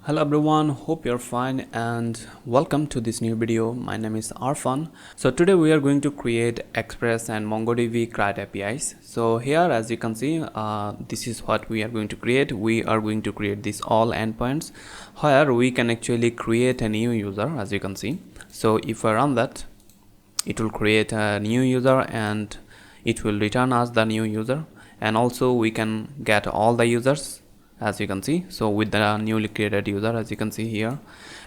Hello everyone, hope you're fine and welcome to this new video. My name is Arfan. So today we are going to create Express and MongoDB CRUD APIs. So here, as you can see, this is what we are going to create. We are going to create these all endpoints where we can actually create a new user, as you can see. So if I run that, it will create a new user and it will return us the new user, and also we can get all the users, as you can see. So with the newly created user, as you can see here,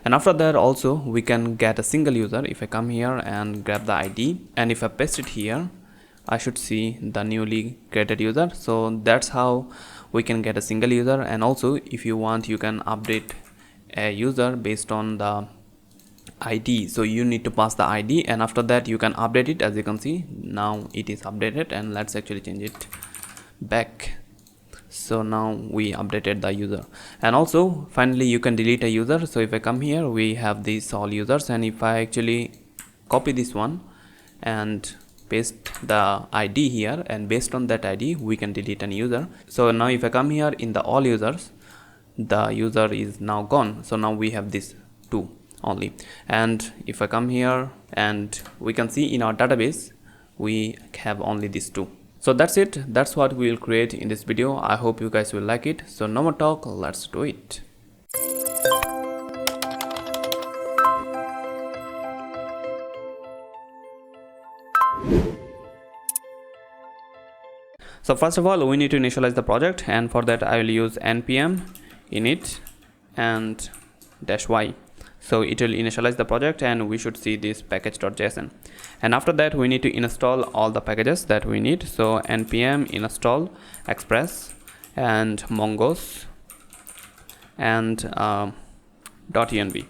and after that also we can get a single user. If I come here and grab the ID and if I paste it here, I should see the newly created user. So that's how we can get a single user. And also if you want, you can update a user based on the ID. So you need to pass the ID and after that you can update it. As you can see, now it is updated, and let's actually change it back. So now we updated the user. And also finally you can delete a user. So if I come here, we have these all users, and if I actually copy this one and paste the ID here, and based on that ID we can delete an user. So now if I come here in the all users, the user is now gone. So now we have this two only. And if I come here, and we can see in our database we have only these two. So that's it. That's what we will create in this video. I hope you guys will like it. So no more talk, let's do it. So first of all, we need to initialize the project, and for that I will use npm init and -y. So it will initialize the project and we should see this package.json. And after that we need to install all the packages that we need. So npm install express and mongoose and .env.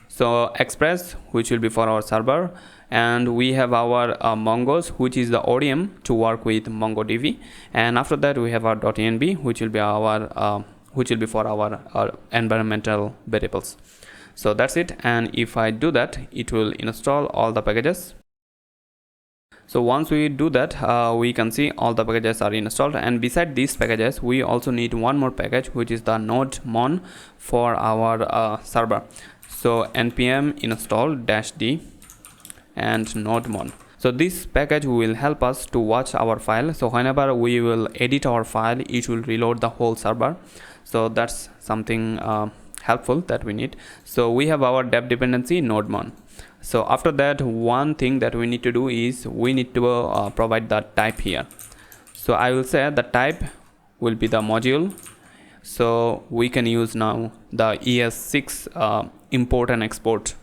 So express, which will be for our server, and we have our mongoose, which is the ODM to work with MongoDB. And after that we have our .env, which will be our for our environmental variables. So that's it. And if I do that, it will install all the packages. So once we do that, we can see all the packages are installed. And beside these packages, we also need one more package, which is the node-mon for our server. So npm install -d and node-mon. So this package will help us to watch our file. So whenever we will edit our file, it will reload the whole server. So that's something helpful that we need. So we have our dev dependency node-mon. So after that, one thing that we need to do is we need to provide the type here. So I will say the type will be the module. So we can use now the ES6 import and export.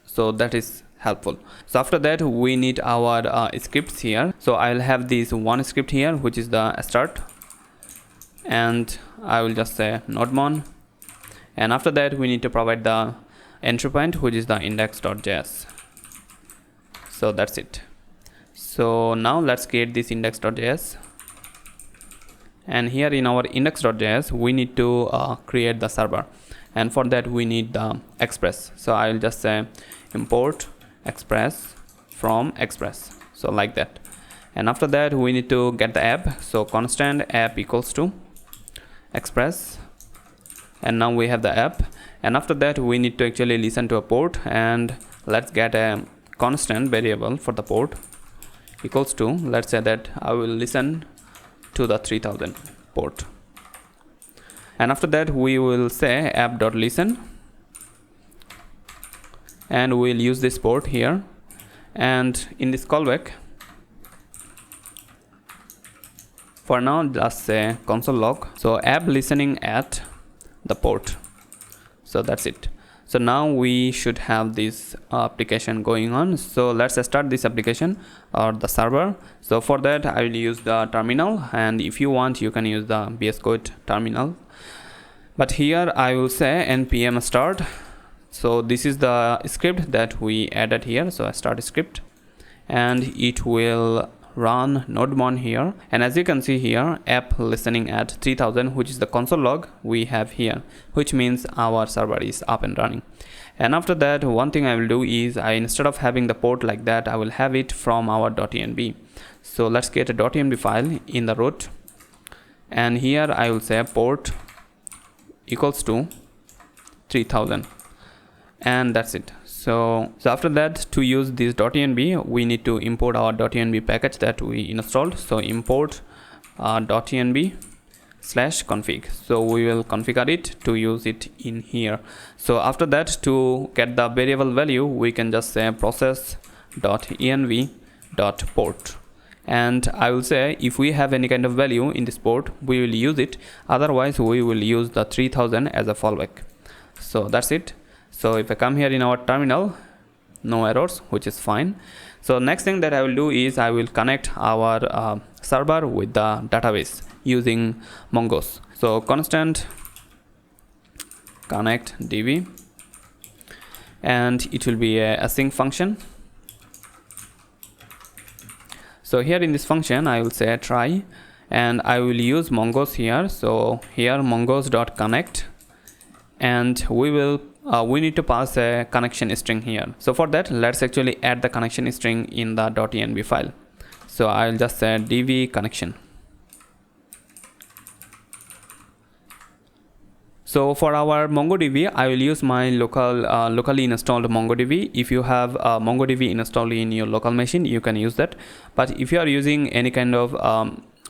So that is helpful. So after that we need our scripts here. So I'll have this one script here, which is the start, and I will just say node-mon. And after that we need to provide the entry point, which is the index.js. So that's it. So now let's create this index.js, and here in our index.js we need to create the server, and for that we need the express. So I will just say import express from express, so like that. And after that we need to get the app. So constant app equals to express, and now we have the app. And after that we need to actually listen to a port, and let's get a constant variable for the port equals to, let's say that I will listen to the 3000 port. And after that we will say app.listen, and we'll use this port here. And in this callback, for now just say console log, so app listening at the port. So that's it. So now we should have this application going on. So let's start this application or the server. So for that I will use the terminal, and if you want you can use the VS Code terminal, but here I will say npm start. So this is the script that we added here. So I start a script, and it will run node-mon here. And as you can see here, app listening at 3000, which is the console log we have here, which means our server is up and running. And after that, one thing I will do is instead of having the port like that, I will have it from our .env. So let's get a .env file in the root, and here I will say port equals to 3000, and that's it. So after that, to use this .env, we need to import our .env package that we installed. So import .env/config. So we will configure it to use it in here. So after that, to get the variable value, we can just say process.env.port, and I will say if we have any kind of value in this port, we will use it. Otherwise, we will use the 3000 as a fallback. So that's it. So if I come here in our terminal, no errors, which is fine. So next thing that I will do is I will connect our server with the database using mongoose. So constant connect db, and it will be a async function. So here in this function, I will say try, and I will use mongoose here. So here mongoose.connect, and we need to pass a connection string here. So for that, let's actually add the connection string in the .env file. So I'll just say dv connection. So for our MongoDB, I will use my locally installed MongoDB. If you have MongoDB installed in your local machine, you can use that. But if you are using any kind of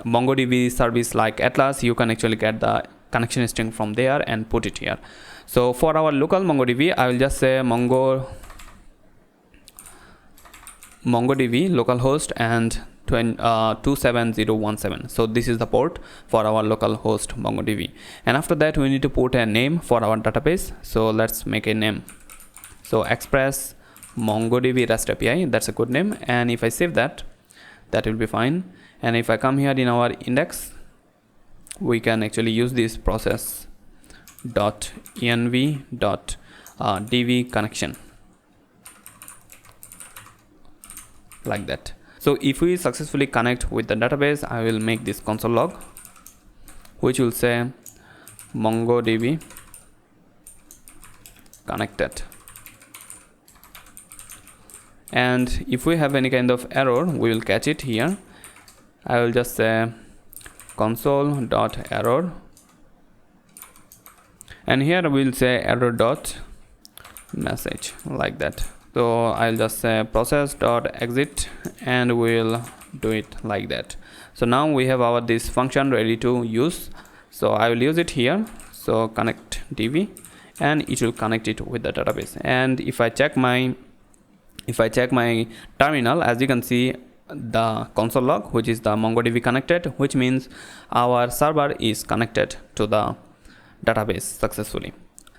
MongoDB service like Atlas, you can actually get the connection string from there and put it here. So for our local MongoDB, I will just say MongoDB localhost and 27017. So this is the port for our local host MongoDB, and after that we need to put a name for our database. So let's make a name. So Express MongoDB REST API, that's a good name, and if I save that, that will be fine. And if I come here in our index, we can actually use this process.env.dv connection, like that. So if we successfully connect with the database, I will make this console log, which will say MongoDB connected. And if we have any kind of error, we will catch it here. I will just say console.error, and here we'll say error.message, like that. So I'll just say process.exit, and we'll do it like that. So now we have our this function ready to use. So I will use it here. So connect db, and it will connect it with the database. And if I check my terminal, as you can see the console log, which is the MongoDB connected, which means our server is connected to the database successfully.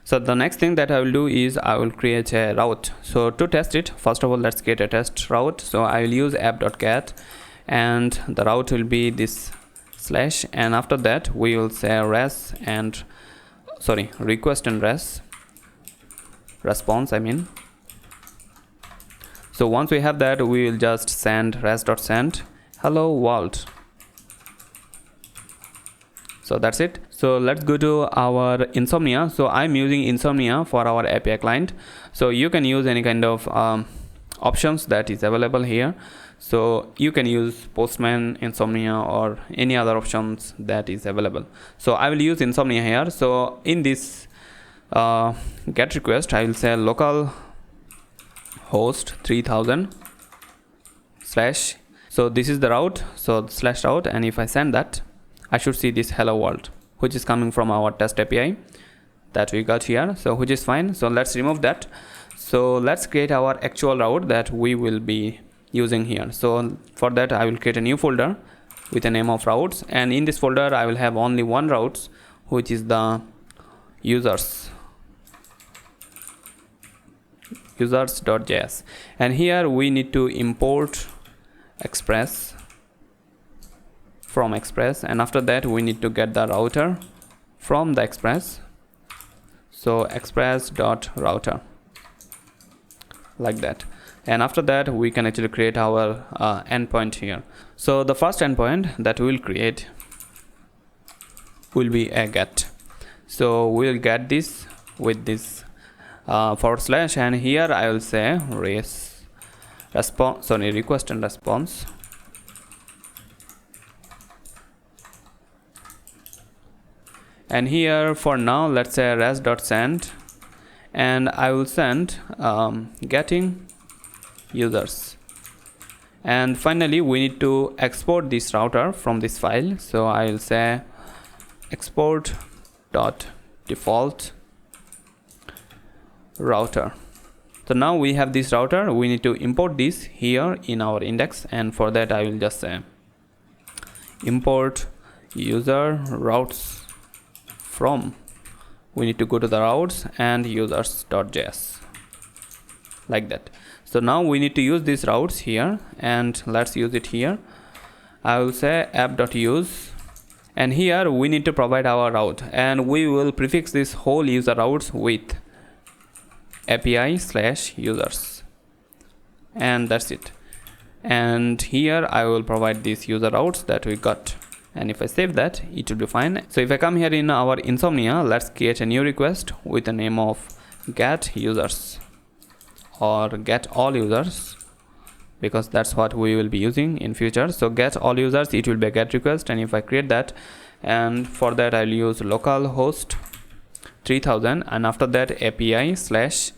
So the next thing that I will do is I will create a route. So to test it, first of all, let's create a test route. So I will use app.get, and the route will be this /, and after that we will say request and response, I mean. So once we have that, we will just send res.send hello world. So that's it. So let's go to our Insomnia. So I'm using Insomnia for our API client. So you can use any kind of options that is available here. So you can use Postman, Insomnia, or any other options that is available. So I will use Insomnia here. So in this get request, I will say local host 3000 /. So this is the route, so /route, and if I send that, I should see this hello world, which is coming from our test API that we got here, so which is fine. So let's remove that. So let's create our actual route that we will be using here. So for that, I will create a new folder with a name of routes, and in this folder I will have only one routes, which is the users.js, and here we need to import Express from Express, and after that we need to get the router from the Express. So express.router, like that. And after that we can actually create our endpoint here. So the first endpoint that we will create will be a get. So we will get this with this / and here I will say request and response. And here for now, let's say res.send, and I will send getting users. And finally we need to export this router from this file, so I will say export dot default router. So now we have this router, we need to import this here in our index, and for that I will just say import user routes from, we need to go to the routes and users.js, like that. So now we need to use these routes here, and let's use it here. I will say app.use, and here we need to provide our route, and we will prefix this whole user routes with API/users, and that's it. And here I will provide these user routes that we got, and if I save that, it will be fine. So if I come here in our Insomnia, let's create a new request with the name of get users or get all users, because that's what we will be using in future. So get all users, it will be a get request, and if I create that, and for that I'll use localhost 3000, and after that API/users.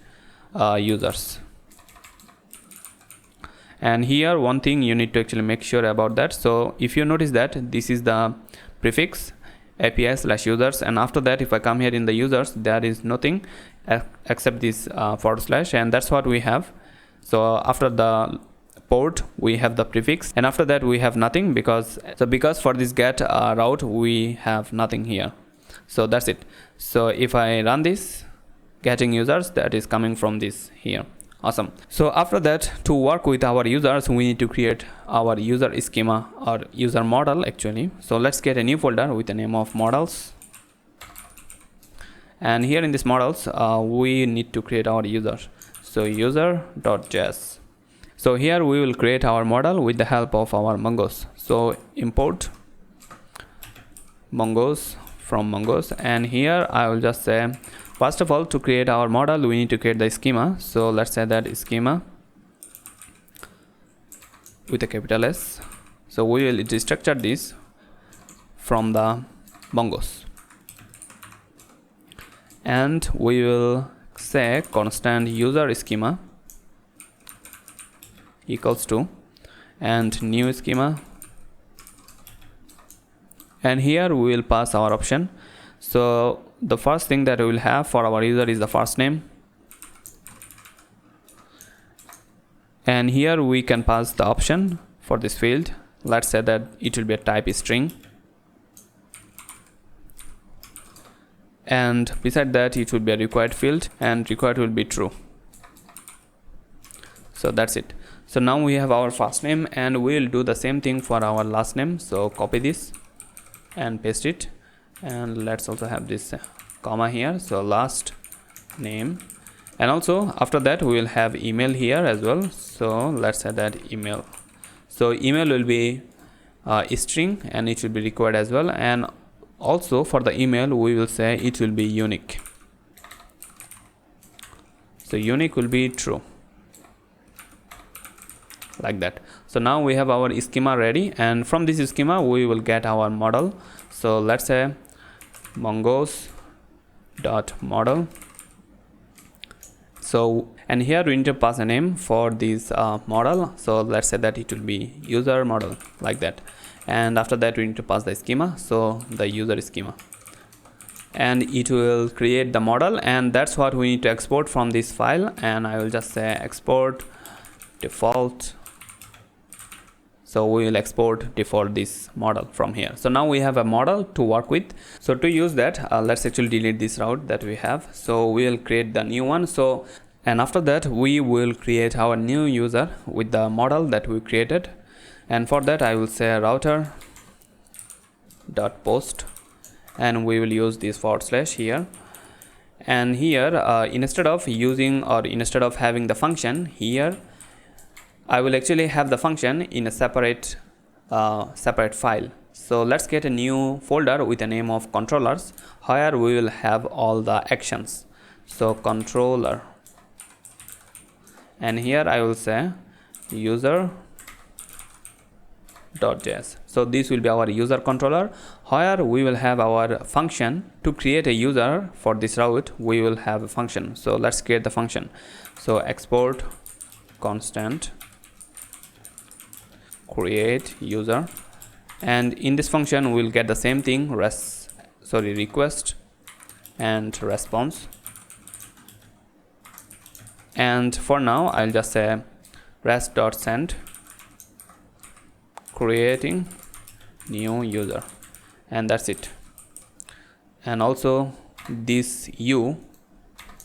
And here one thing you need to actually make sure about that. So if you notice that this is the prefix API/users, and after that if I come here in the users, there is nothing except this /, and that's what we have. So after the port we have the prefix, and after that we have nothing, because for this get route we have nothing here. So that's it. So if I run this, getting users, that is coming from this here. Awesome. So after that, to work with our users, we need to create our user schema or user model actually. So let's get a new folder with the name of models, and here in this models we need to create our user. So user.js. So here we will create our model with the help of our mongoose. So import mongoose from mongoose, and here I will just say, first of all, to create our model we need to create the schema. So let's say that schema with a capital S. So we will destructure this from the mongoose, and we will say constant user schema equals to and new schema, and here we will pass our option. So the first thing that we will have for our user is the first name, and here we can pass the option for this field. Let's say that it will be a type string, and beside that it will be a required field, and required will be true. So that's it. So now we have our first name, and we will do the same thing for our last name. So copy this and paste it, and let's also have this comma here. So last name, and also after that we will have email here as well. So let's say that email. So email will be a string, and it will be required as well, and also for the email we will say it will be unique. So unique will be true, like that. So now we have our schema ready, and from this schema we will get our model. So let's say mongoose dot model. So and here we need to pass a name for this model. So let's say that it will be user model, like that. And after that we need to pass the schema, so the user schema, and it will create the model, and that's what we need to export from this file. And I will just say export default. So we will export default this model from here. So now we have a model to work with. So to use that, let's actually delete this route that we have. So we will create the new one. So and after that we will create our new user with the model that we created, and for that I will say router dot post, and we will use this / here. And here instead of using or instead of having the function here, I will actually have the function in a separate file. So let's get a new folder with the name of controllers, where we will have all the actions. So controller, and here I will say user Express.js. So this will be our user controller, where we will have our function. To create a user for this route, we will have a function. So let's create the function. So export constant create user, and in this function we'll get the same thing, request and response. And for now I'll just say rest.send creating new user, and that's it. And also this u,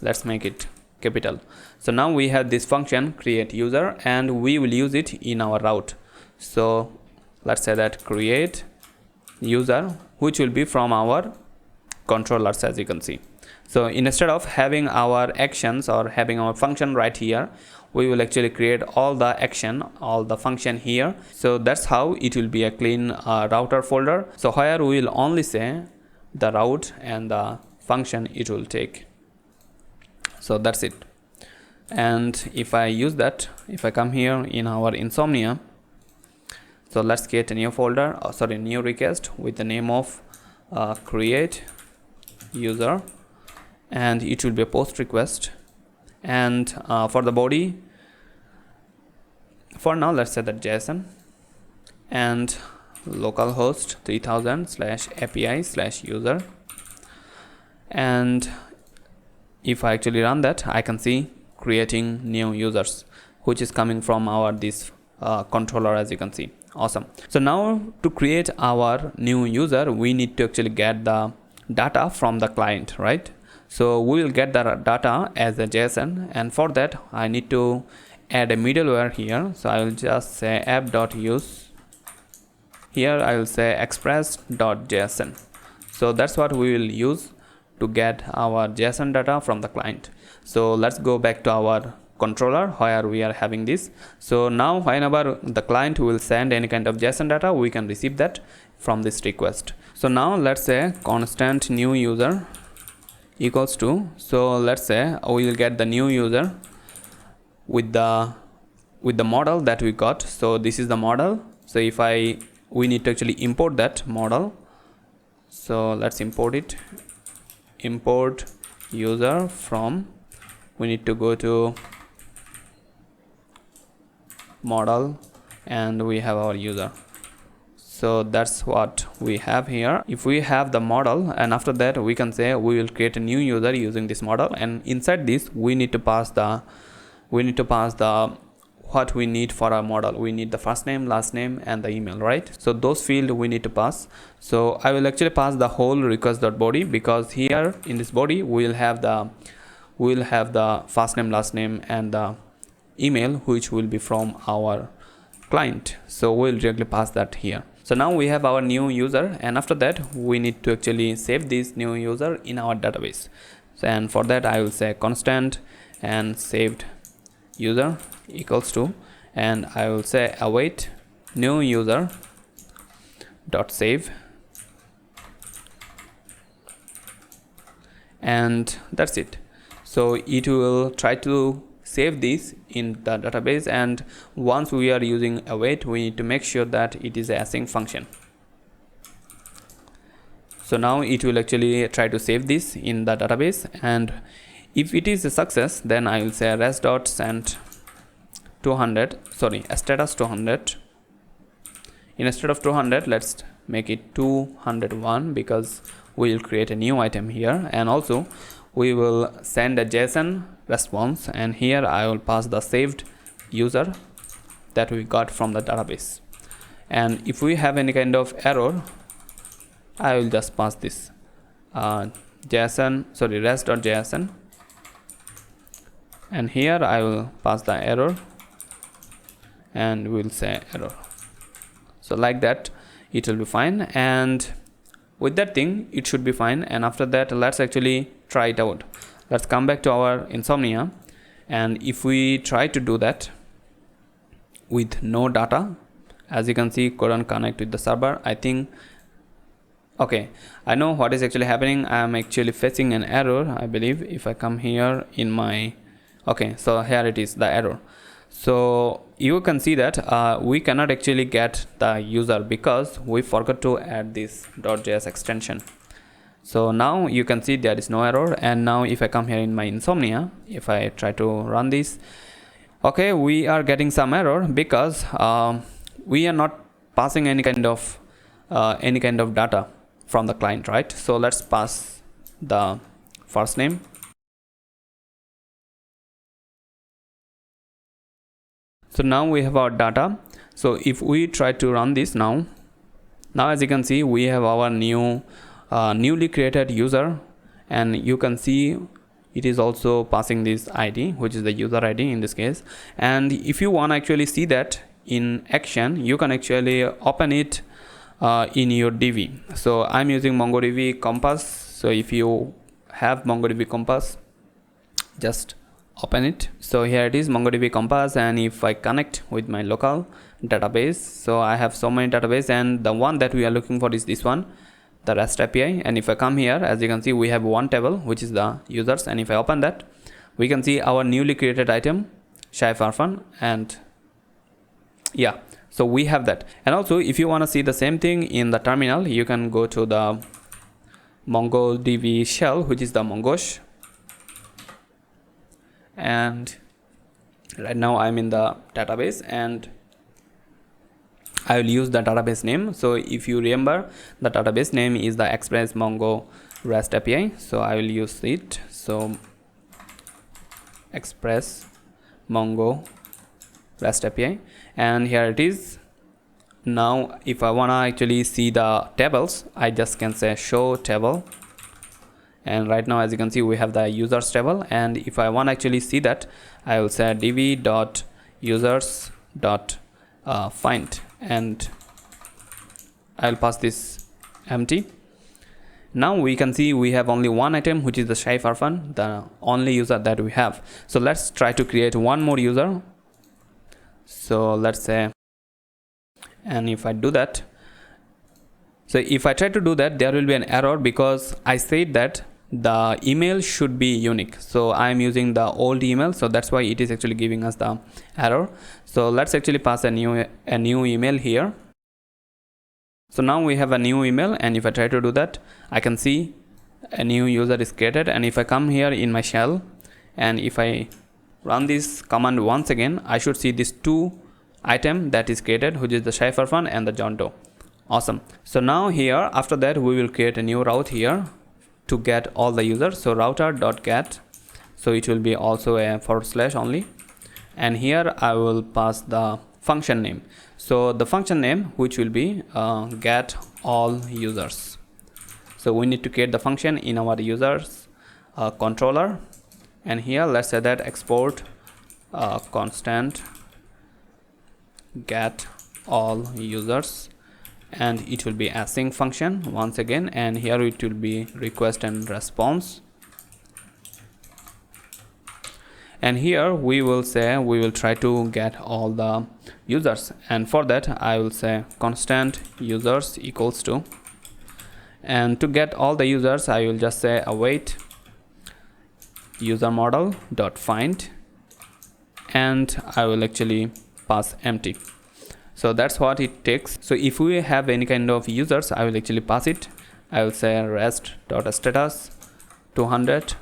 let's make it capital. So now we have this function create user, and we will use it in our route. So let's say that create user, which will be from our controllers, as you can see. So instead of having our actions or having our function right here, we will actually create all the action, all the function here. So that's how it will be a clean router folder. So here we will only say the route and the function it will take. So that's it. And if I use that, if I come here in our Insomnia, so let's create a new folder, new request with the name of create user, and it will be a post request. And for the body, for now let's set that JSON and localhost 3000/API/user. And if I actually run that, I can see creating new users, which is coming from our this controller, as you can see. Awesome. So now to create our new user, we need to actually get the data from the client, right? So we will get the data as a JSON, and for that I need to add a middleware here. So I will just say app.use. Here I will say express.json. So that's what we will use to get our JSON data from the client. So let's go back to our controller where we are having this. So now whenever the client will send any kind of JSON data, we can receive that from this request. So now let's say constant new user equals to, so let's say we will get the new user with the model that we got. So this is the model. So if we need to actually import that model. So let's import it. Import user from, we need to go to model, and we have our user. So that's what we have here. If we have the model, and after that we can say we will create a new user using this model, and inside this we need to pass the what we need for our model. We need the first name, last name, and the email, right? So those fields we need to pass. So I will actually pass the whole request.body, because here in this body we will have the first name, last name, and the email, which will be from our client. So we'll directly pass that here. So now we have our new user, and after that we need to actually save this new user in our database. So, and for that I will say constant and saved user equals to, and I will say await new user dot save, and that's it. So it will try to save this in the database, and once we are using await, we need to make sure that it is a async function. So now it will actually try to save this in the database, and if it is a success, then I will say rest.send 200, status 200. Instead of 200, let's make it 201, because we will create a new item here, and also we will send a JSON response, and here I will pass the saved user that we got from the database. And if we have any kind of error, I will just pass this rest.json, and here I will pass the error, and we'll say error. So like that it will be fine, and with that thing it should be fine. And after that, let's actually try it out. Let's come back to our Insomnia, and if we try to do that with no data, as you can see, couldn't connect with the server. I think, okay, I know what is actually happening. I am actually facing an error, I believe. If I come here in my, okay, so here it is, the error. So you can see that we cannot actually get the user because we forgot to add this .js extension. So now you can see there is no error. And now if I come here in my Insomnia, if I try to run this, okay, we are getting some error because we are not passing any kind of data from the client, right? So let's pass the first name. So now we have our data. So if we try to run this now as you can see, we have our newly created user, and you can see it is also passing this ID, which is the user ID in this case. And if you want to actually see that in action, you can actually open it in your DB. So I'm using MongoDB Compass. So if you have MongoDB Compass, just open it. So here it is, MongoDB Compass. And if I connect with my local database, so I have so many database, and the one that we are looking for is this one, the REST API. And if I come here, as you can see, we have one table, which is the users. And if I open that, we can see our newly created item, Shaif Arfan. And yeah, so we have that. And also if you want to see the same thing in the terminal, you can go to the MongoDB shell, which is the mongoose. And right now I'm in the database, and I will use the database name. So if you remember, the database name is the Express Mongo REST API. So I will use it. So Express Mongo REST API, and here it is. Now if I want to actually see the tables, I just can say show table. And right now, as you can see, we have the users table. And if I want to actually see that, I will say db.users.find, and I'll pass this empty. Now we can see we have only one item, which is the Shaif Arfan, the only user that we have. So let's try to create one more user. So let's say, and if I do that, so if I try to do that, there will be an error because I said that the email should be unique. So I'm using the old email, so that's why it is actually giving us the error. So let's actually pass a new email here. So now we have a new email, and if I try to do that, I can see a new user is created. And if I come here in my shell, and if I run this command once again, I should see these two item that is created, which is the Shaif Arfan and the John Doe. Awesome. So now here, after that, we will create a new route here to get all the users. So router.get, so it will be also a / only, and here I will pass the function name. So the function name, which will be get all users. So we need to create the function in our users controller, and here let's say that export constant get all users, and it will be async function once again, and here it will be request and response. And here we will say we will try to get all the users, and for that I will say constant users equals to, and to get all the users I will just say await user model dot find, and I will actually pass empty. So that's what it takes. So if we have any kind of users, I will actually pass it. I will say rest.status 200,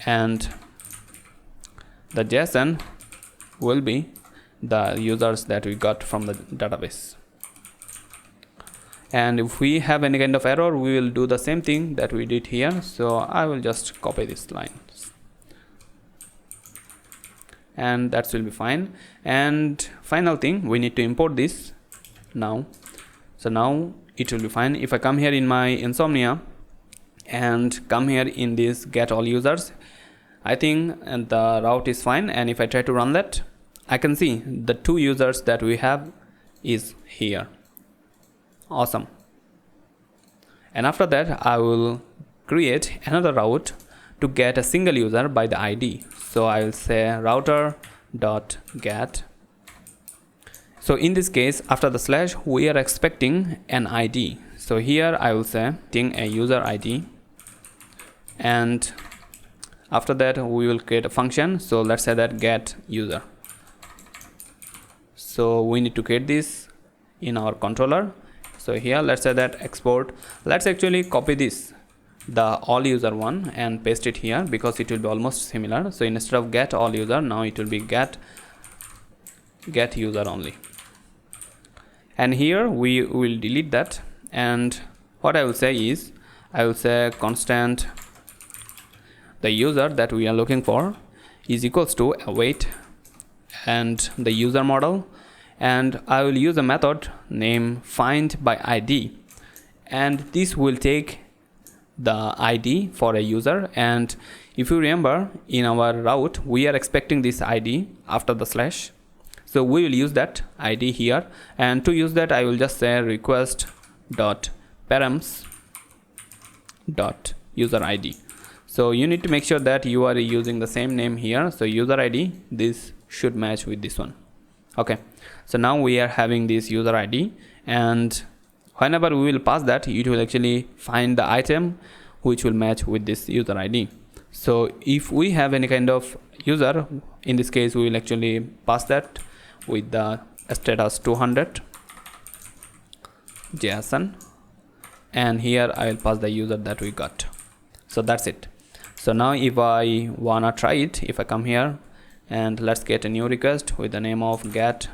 and the JSON will be the users that we got from the database. And if we have any kind of error, we will do the same thing that we did here. So I will just copy this line, and that will be fine. And final thing, we need to import this now. So now it will be fine. If I come here in my Insomnia and come here in this get all users, I think the route is fine. And if I try to run that, I can see the two users that we have is here. Awesome. And after that, I will create another route to get a single user by the ID. So I will say router.get. So in this case, after the slash, we are expecting an ID. So here I will say a user ID, and after that we will create a function. So let's say that get user. So we need to create this in our controller. So here let's say that export. Let's actually copy this, the all user one, and paste it here because it will be almost similar. So instead of get all user, now it will be get user only. And here we will delete that, and what I will say is I will say constant the user that we are looking for is equals to await and the user model, and I will use a method named find by ID, and this will take the ID for a user. And if you remember, in our route we are expecting this ID after the slash, so we will use that ID here. And to use that I will just say request dot params dot user ID. So you need to make sure that you are using the same name here. So user ID, this should match with this one. Okay, so now we are having this user ID, and whenever we will pass that, it will actually find the item which will match with this user ID. So if we have any kind of user, in this case we will actually pass that with the status 200 JSON, and here I will pass the user that we got. So that's it. So now if I wanna try it, if I come here and let's get a new request with the name of get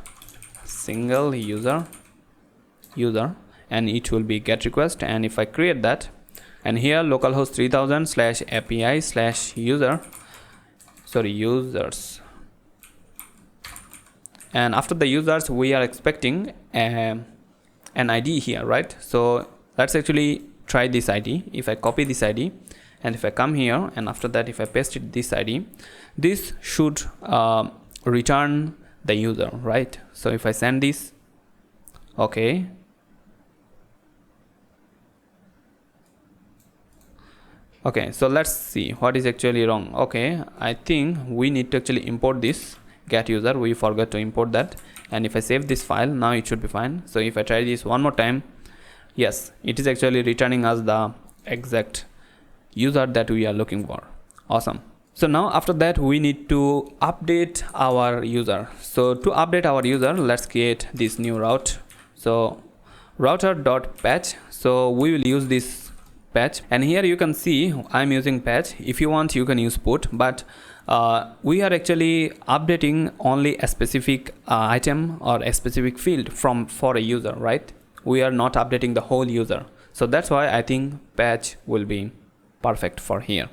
single user, and it will be get request. And if I create that, and here localhost 3000 /API users, and after the users we are expecting an ID here, right? So let's actually try this ID. If I copy this ID and if I come here, and after that if I paste it this ID, this should return the user, right? So if I send this, okay, so let's see what is actually wrong. Okay, I think we need to actually import this get user. We forgot to import that, and if I save this file, now it should be fine. So if I try this one more time, yes, it is actually returning us the exact user that we are looking for. Awesome. So now after that we need to update our user. So to update our user, let's create this new route. So router.patch. So we will use this patch, and here you can see I'm using patch. If you want, you can use put, but we are actually updating only a specific item or a specific field for a user, right? We are not updating the whole user. So that's why I think patch will be perfect for here.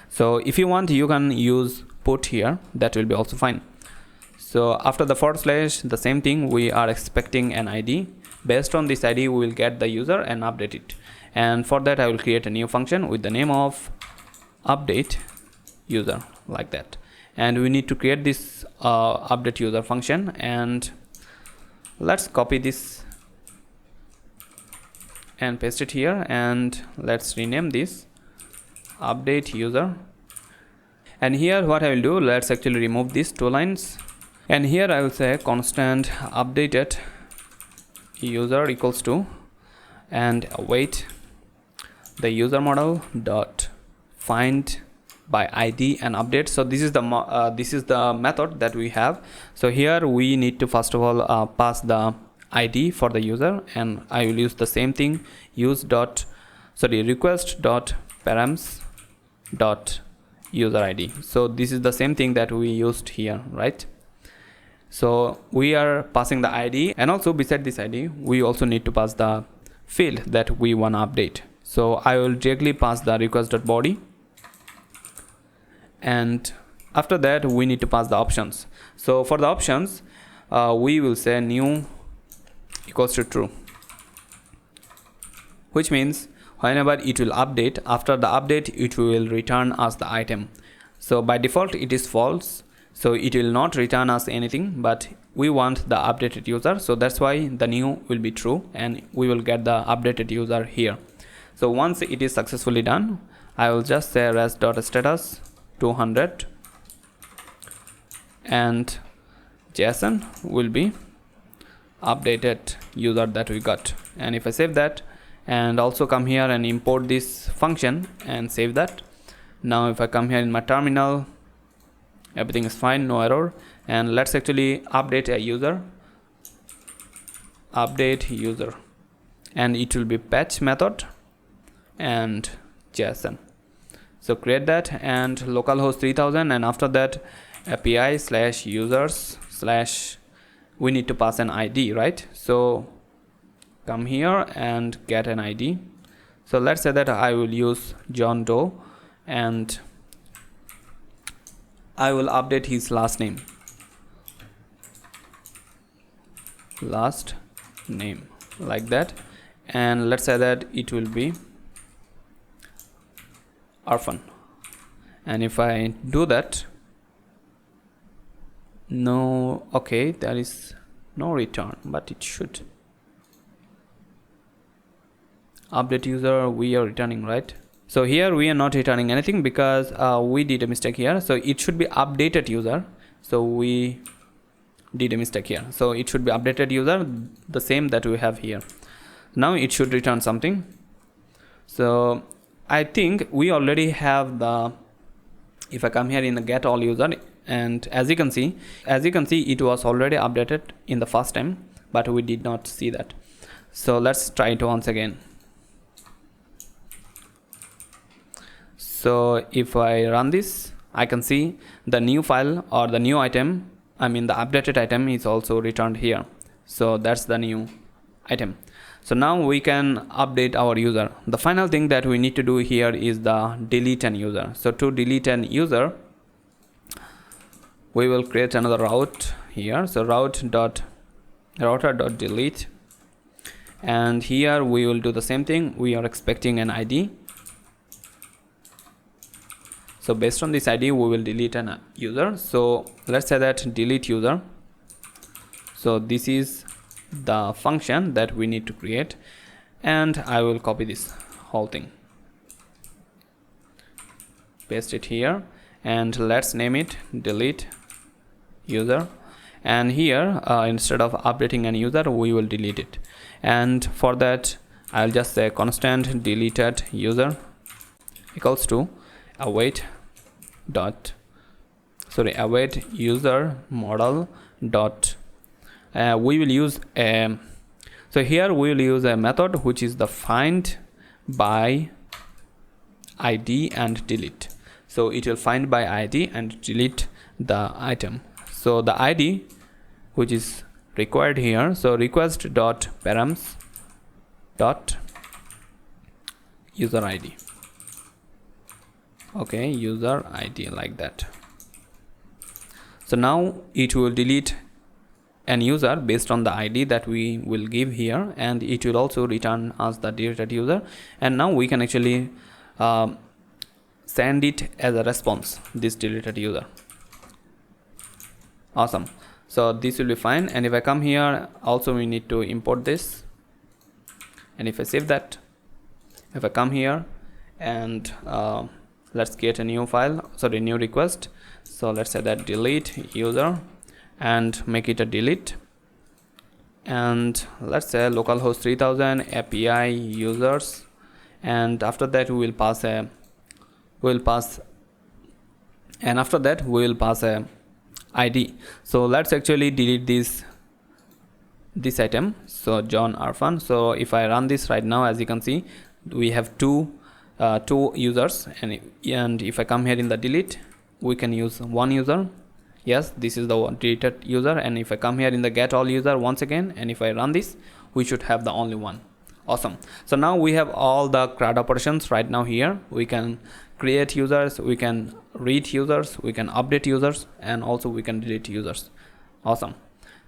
So if you want, you can use put here, that will be also fine. So after the / the same thing, we are expecting an ID. Based on this ID we will get the user and update it, and for that I will create a new function with the name of update user, like that. And we need to create this update user function, and let's copy this and paste it here, and let's rename this update user. And here what I will do, let's actually remove these two lines, and here I will say constant updated user equals to, and await the user model dot find by ID and update. So this is the method that we have. So here we need to first of all pass the ID for the user, and I will use the same thing, request dot params dot user ID. So this is the same thing that we used here, right? So we are passing the ID, and also beside this ID we also need to pass the field that we want to update. So I will directly pass the request.body, and after that we need to pass the options. So for the options we will say new equals to true, which means whenever it will update, after the update it will return us the item. So by default it is false, so it will not return us anything, but we want the updated user, so that's why the new will be true, and we will get the updated user here. So once it is successfully done, I will just say res.status 200, and JSON will be updated user that we got. And if I save that and also come here and import this function and save that, now if I come here in my terminal, everything is fine, no error. And let's actually update a user. update user, and it will be patch method and JSON. So create that and localhost 3000, and after that API slash users slash, we need to pass an ID, right? So come here and get an ID. So let's say that I will use John Doe, and I will update his last name like that, and let's say that it will be Arfan. And if I do that, no, okay, there is no return, but it should. Update user, we are returning, right? So here we are not returning anything because we did a mistake here. So it should be updated user. So we did a mistake here. So it should be updated user, the same that we have here. Now it should return something. So I think we already have the, if I come here in the get all user, and as you can see it was already updated in the first time, but we did not see that. So let's try it once again. So if I run this, I can see the new file or the new item, I mean the updated item is also returned here. So that's the new item. So now we can update our user. The final thing that we need to do here is the delete an user. So to delete an user, we will create another route here. So router.delete, and here we will do the same thing. We are expecting an ID. So based on this ID, we will delete an user. So let's say that delete user. So this is the function that we need to create, and I will copy this whole thing, paste it here, and let's name it delete user. And here instead of updating an user, we will delete it. And for that, I'll just say constant deleted user equals to await user model dot, we will use a, so here we will use a method which is the find by ID and delete. So it will find by ID and delete the item. So the ID which is required here, so request dot params dot user ID. Okay, user ID, like that. So now it will delete an user based on the ID that we will give here, and it will also return us the deleted user. And now we can actually send it as a response, this deleted user. Awesome. So this will be fine. And if I come here, also we need to import this, and if I save that, if I come here and let's create a new file, sorry, new request. So let's say that delete user and make it a delete, and let's say localhost 3000 API users, and after that we will pass a ID. So let's actually delete this item, so John Arfan. So if I run this right now, as you can see, we have two users, and if I come here in the delete, we can use one user. Yes, this is the deleted user. And if I come here in the get all user once again, and if I run this, we should have the only one. Awesome. So now we have all the CRUD operations right now here. We can create users, we can read users, we can update users, and also we can delete users. Awesome.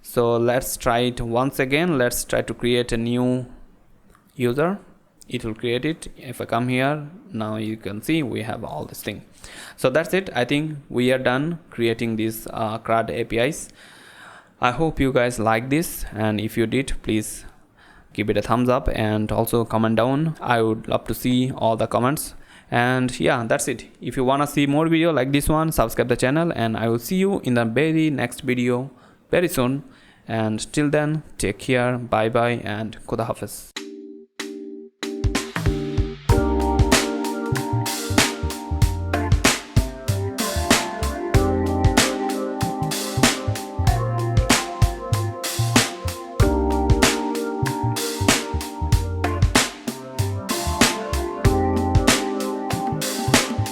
So let's try it once again. Let's try to create a new user. It will create it. If I come here, now you can see we have all this thing. So that's it. I think we are done creating these CRUD APIs. I hope you guys like this, and if you did, please give it a thumbs up and also comment down. I would love to see all the comments. And yeah, that's it. If you want to see more video like this one, subscribe the channel, and I will see you in the very next video very soon. And till then, take care, bye bye, and Khuda Hafiz.